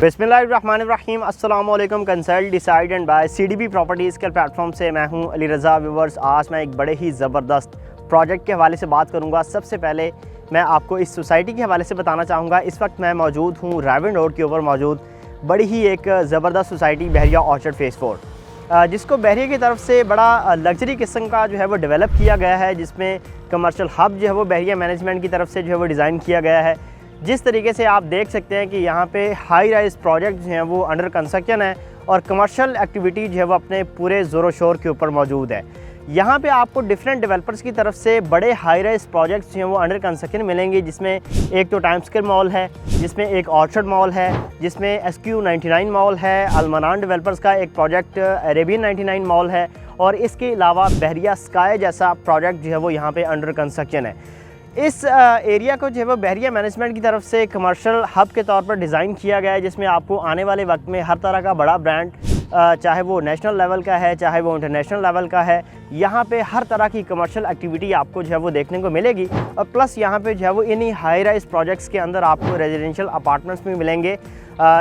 बिस्मिल्लाहिर्रहमानिर्रहीम अस्सलामुअलैकुम। Consult decide and buy CDB properties के प्लेटफॉर्म से मैं हूं अली रज़ा। व्यूवर्स, आज मैं एक बड़े ही ज़बरदस्त प्रोजेक्ट के हवाले से बात करूंगा। सबसे पहले मैं आपको इस सोसाइटी के हवाले से बताना चाहूँगा। इस वक्त मैं मौजूद हूँ राविन रोड के ऊपर मौजूद बड़ी ही एक ज़बरदस्त सोसाइटी बहरिया ऑर्चर्ड फेज़ 4, जिसको बहरिया की तरफ से बड़ा लग्जरी किस्म का जो है वो डेवलप किया गया है, जिसमें कमर्शियल हब जो है वो बहरिया मैनेजमेंट की तरफ से जो है वो डिज़ाइन किया गया है। जिस तरीके से आप देख सकते हैं कि यहाँ पे हाई राइज प्रोजेक्ट जो हैं वो अंडर कंस्ट्रक्शन है और कमर्शियल एक्टिविटी जो है वो अपने पूरे ज़ोरों शोर के ऊपर मौजूद है। यहाँ पे आपको डिफरेंट डेवलपर्स की तरफ से बड़े हाई राइज प्रोजेक्ट्स जो हैं वो अंडर कंस्ट्रक्शन मिलेंगे, जिसमें एक तो टाइम स्क्वायर मॉल है, जिसमें एक ऑर्चर्ड मॉल है, जिसमें SQ99 मॉल है, अलमनान डेवलपर्स का एक प्रोजेक्ट अरेबियन 99 मॉल है, और इसके अलावा बहरिया स्काई जैसा प्रोजेक्ट जो है वो यहाँ पे अंडर कंस्ट्रक्शन है। इस एरिया को जो है वो बहरिया मैनेजमेंट की तरफ से कमर्शियल हब के तौर पर डिज़ाइन किया गया है, जिसमें आपको आने वाले वक्त में हर तरह का बड़ा ब्रांड, चाहे वो नेशनल लेवल का है चाहे वो इंटरनेशनल लेवल का है, यहाँ पे हर तरह की कमर्शियल एक्टिविटी आपको जो है वो देखने को मिलेगी। और प्लस यहाँ पे जो है वो इन्हीं हाई राइज प्रोजेक्ट्स के अंदर आपको रेजिडेंशियल अपार्टमेंट्स भी मिलेंगे,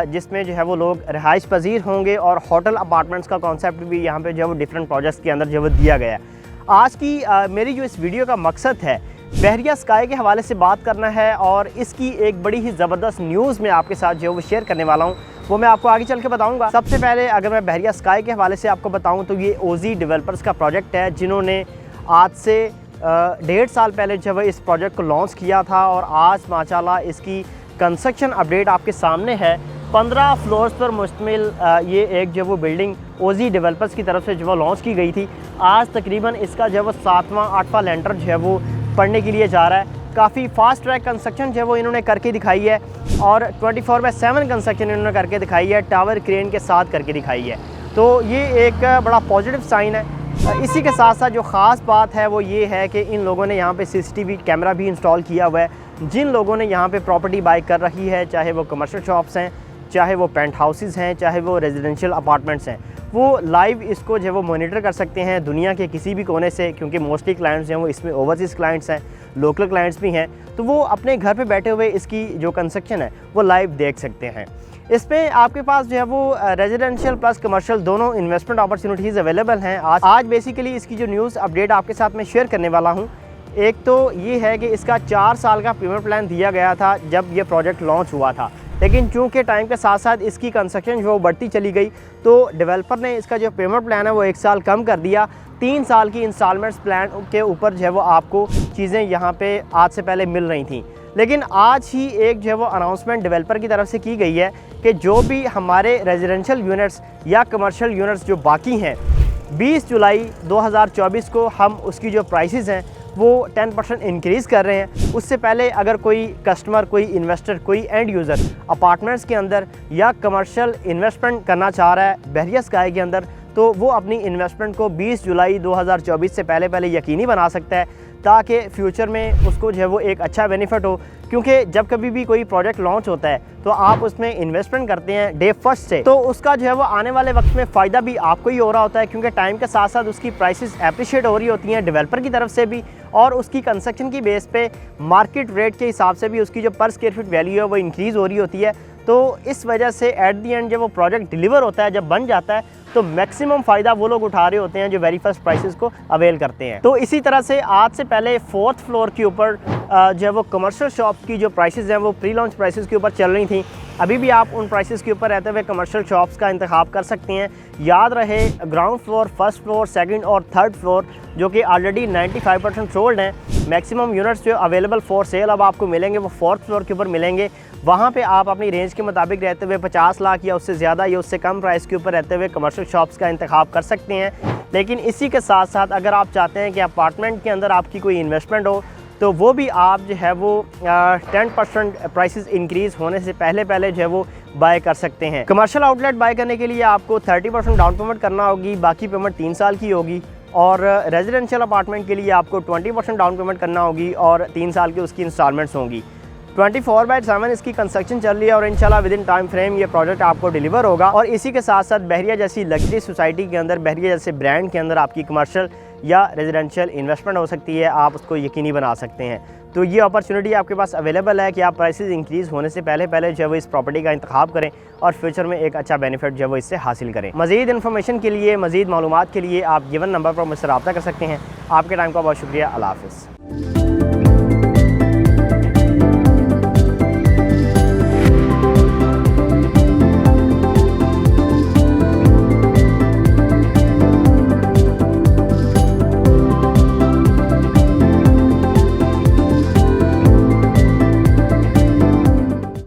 जिसमें जो है वो लोग रिहाइश पजीर होंगे, और होटल अपार्टमेंट्स का कॉन्सेप्ट भी यहाँ पे जो है वो डिफरेंट प्रोजेक्ट्स के अंदर जो है वो दिया गया है। आज की मेरी जो इस वीडियो का मकसद है बहरिया स्काई के हवाले से बात करना है, और इसकी एक बड़ी ही ज़बरदस्त न्यूज़ मैं आपके साथ जो है वो शेयर करने वाला हूँ, वो मैं आपको आगे चल के बताऊँगा। सबसे पहले अगर मैं बहरिया स्काई के हवाले से आपको बताऊँ तो ये OZ डेवलपर्स का प्रोजेक्ट है, जिन्होंने आज से 1.5 साल पहले जो है इस प्रोजेक्ट को लॉन्च किया था, और आज माशाल्लाह इसकी कंस्ट्रक्शन अपडेट आपके सामने है। 15 फ्लोर्स पर मुश्तमिल ये एक जो वो बिल्डिंग OZ डेवलपर्स की तरफ से जो वो लॉन्च की गई थी। आज तकरीबन इसका जो है वो 7वां 8वां लेंटर जो है वो पढ़ने के लिए जा रहा है। काफ़ी फास्ट ट्रैक कंस्ट्रक्शन जो है वो इन्होंने करके दिखाई है, और 24/7 कंस्ट्रक्शन इन्होंने करके दिखाई है, टावर क्रेन के साथ करके दिखाई है। तो ये एक बड़ा पॉजिटिव साइन है। इसी के साथ साथ जो ख़ास बात है वो ये है कि इन लोगों ने यहाँ पे CCTV कैमरा भी इंस्टॉल किया हुआ है। जिन लोगों ने यहाँ पे प्रॉपर्टी बाई कर रही है, चाहे वो कमर्शियल शॉप्स हैं, चाहे वो पेंट हाउसेस हैं, चाहे वो रेजिडेंशियल अपार्टमेंट्स हैं, वो लाइव इसको जो है वो मॉनिटर कर सकते हैं दुनिया के किसी भी कोने से, क्योंकि मोस्टली क्लाइंट्स जो हैं वो इसमें ओवरसीज़ क्लाइंट्स हैं, लोकल क्लाइंट्स भी हैं, तो वो अपने घर पे बैठे हुए इसकी जो कंस्ट्रक्शन है वो लाइव देख सकते हैं। इसमें आपके पास जो है वो रेजिडेंशियल प्लस कमर्शियल दोनों इन्वेस्टमेंट अपॉर्चुनिटीज़ अवेलेबल हैं। आज बेसिकली इसकी जो न्यूज़ अपडेट आपके साथ मैं शेयर करने वाला हूँ। एक तो ये है कि इसका 4 साल का पेमेंट प्लान दिया गया था जब ये प्रोजेक्ट लॉन्च हुआ था, लेकिन चूँकि टाइम के साथ साथ इसकी कंस्ट्रक्शन जो बढ़ती चली गई, तो डेवलपर ने इसका जो पेमेंट प्लान है वो 1 साल कम कर दिया। 3 साल की इंस्टॉलमेंट्स प्लान के ऊपर जो है वो आपको चीज़ें यहाँ पे आज से पहले मिल रही थी। लेकिन आज ही एक जो है वो अनाउंसमेंट डेवलपर की तरफ से की गई है कि जो भी हमारे रेजिडेंशियल यूनिट्स या कमर्शियल यूनिट्स जो बाकी हैं, 20 जुलाई 2024 को हम उसकी जो प्राइसेस हैं वो 10% इंक्रीज़ कर रहे हैं। उससे पहले अगर कोई कस्टमर, कोई इन्वेस्टर, कोई एंड यूज़र अपार्टमेंट्स के अंदर या कमर्शियल इन्वेस्टमेंट करना चाह रहा है बहरिया स्काई के अंदर, तो वो अपनी इन्वेस्टमेंट को 20 जुलाई 2024 से पहले यकीनी बना सकता है, ताकि फ्यूचर में उसको जो है वो एक अच्छा बेनिफिट हो। क्योंकि जब कभी भी कोई प्रोजेक्ट लॉन्च होता है तो आप उसमें इन्वेस्टमेंट करते हैं डे फर्स्ट से, तो उसका जो है वो आने वाले वक्त में फ़ायदा भी आपको ही हो रहा होता है, क्योंकि टाइम के साथ साथ उसकी प्राइसेस एप्रिशिएट हो रही होती हैं डेवलपर की तरफ से भी, और उसकी कंस्ट्रक्शन की बेस पे मार्केट रेट के हिसाब से भी उसकी जो पर स्क्वायर फीट वैल्यू है वो इंक्रीज़ हो रही होती है। तो इस वजह से एट दी एंड जब वो प्रोजेक्ट डिलीवर होता है, जब बन जाता है, तो मैक्सिमम फ़ायदा वो लोग उठा रहे होते हैं जो वेरी फर्स्ट प्राइसेस को अवेल करते हैं। तो इसी तरह से आज से पहले 4th फ्लोर के ऊपर जो है वो कमर्शियल शॉप्स की जो प्राइसेस हैं वो प्री लॉन्च प्राइसेस के ऊपर चल रही थी। अभी भी आप उन प्राइसेस के ऊपर रहते हुए कमर्शियल शॉप्स का इंतखाब कर सकते हैं। याद रहे, ground floor, first floor, second और थर्ड फ्लोर जो कि ऑलरेडी 95% सोल्ड हैं, मैक्सिमम यूनिट्स जो अवेलेबल फॉर सेल अब आपको मिलेंगे वो 4th फ्लोर के ऊपर मिलेंगे। वहाँ पे आप अपनी रेंज के मुताबिक रहते हुए 50 लाख या उससे ज़्यादा या उससे कम प्राइस के ऊपर रहते हुए कमर्शियल शॉप्स का इंतखाब कर सकते हैं। लेकिन इसी के साथ साथ अगर आप चाहते हैं कि अपार्टमेंट के अंदर आपकी कोई इन्वेस्टमेंट हो, तो वो भी आप जो है वो 10% प्राइसेस इंक्रीज़ होने से पहले जो है वो बाय कर सकते हैं। कमर्शियल आउटलेट बाय करने के लिए आपको 30% डाउन पेमेंट करना होगी, बाकी पेमेंट 3 साल की होगी, और रेजिडेंशियल अपार्टमेंट के लिए आपको 20% डाउन पेमेंट करना होगी और 3 साल की उसकी इंस्टॉलमेंट्स होंगी। 24/7 इसकी कंस्ट्रक्शन चल रही है, और इंशाल्लाह विद इन टाइम फ्रेम ये प्रोजेक्ट आपको डिलीवर होगा। और इसी के साथ साथ बहरिया जैसी लग्जरी सोसाइटी के अंदर, बहरिया जैसे ब्रांड के अंदर आपकी कमर्शियल या रेजिडेंशियल इन्वेस्टमेंट हो सकती है, आप उसको यकीनी बना सकते हैं। तो ये अपॉर्चुनिटी आपके पास अवेलेबल है कि आप प्राइसेस इंक्रीज़ होने से पहले जो है वो इस प्रॉपर्टी का इंतखाब करें और फ्यूचर में एक अच्छा बेनिफिट जो है वो इससे हासिल करें। मज़ीद इन्फॉर्मेशन के लिए, मज़ीद मालूमात के लिए आप गिवन नंबर पर मुझसे रब्ता कर सकते हैं। आपके टाइम का बहुत शुक्रिया। अल्लाह हाफ़िज़।